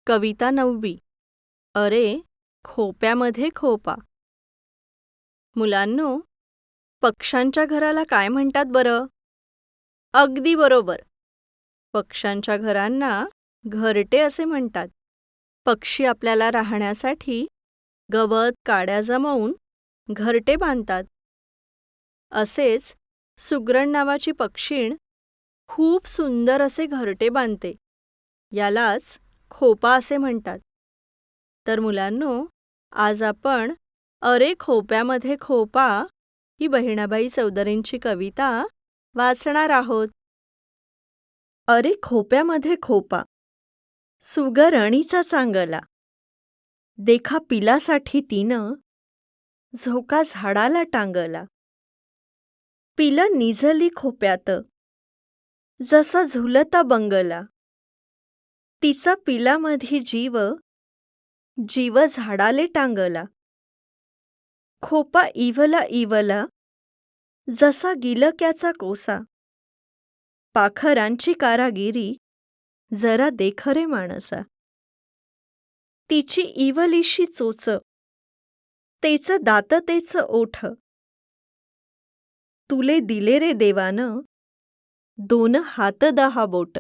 कविता 9वी. अरे खोप्यामध्ये खोपा. मुलांनो, पक्ष्यांच्या घराला काय म्हणतात बरं? अगदी बरोबर. पक्ष्यांच्या घरांना घरटे असे म्हणतात. पक्षी आपल्याला राहण्यासाठी गवत काड्या जमवून घरटे बांधतात. असेच सुगरण नावाची पक्षीण खूप सुंदर असे घरटे बांधते. यालाच खोपा असे म्हणतात. तर मुलांनो, आज आपण अरे खोप्यामध्ये खोपा ही बहिणाबाई चौधरींची कविता वाचणार आहोत. अरे खोप्यामध्ये खोपा, सुगरणीचा चांगला. देखा पिलासाठी तिनं झोका झाडाला टांगला. पिलं निजली खोप्यात, जसा झुलता बंगला. तिचा पिलामधी जीव, जीव झाडाले टांगला. खोपा इवला इवला, जसा गिलक्याचा कोसा. पाखरांची कारागिरी, जरा देख रे माणसा. तिची इवलीशी चोच, तेच दात तेच ओठ. तुले दिले रे देवानं, 2 हात 10 बोट.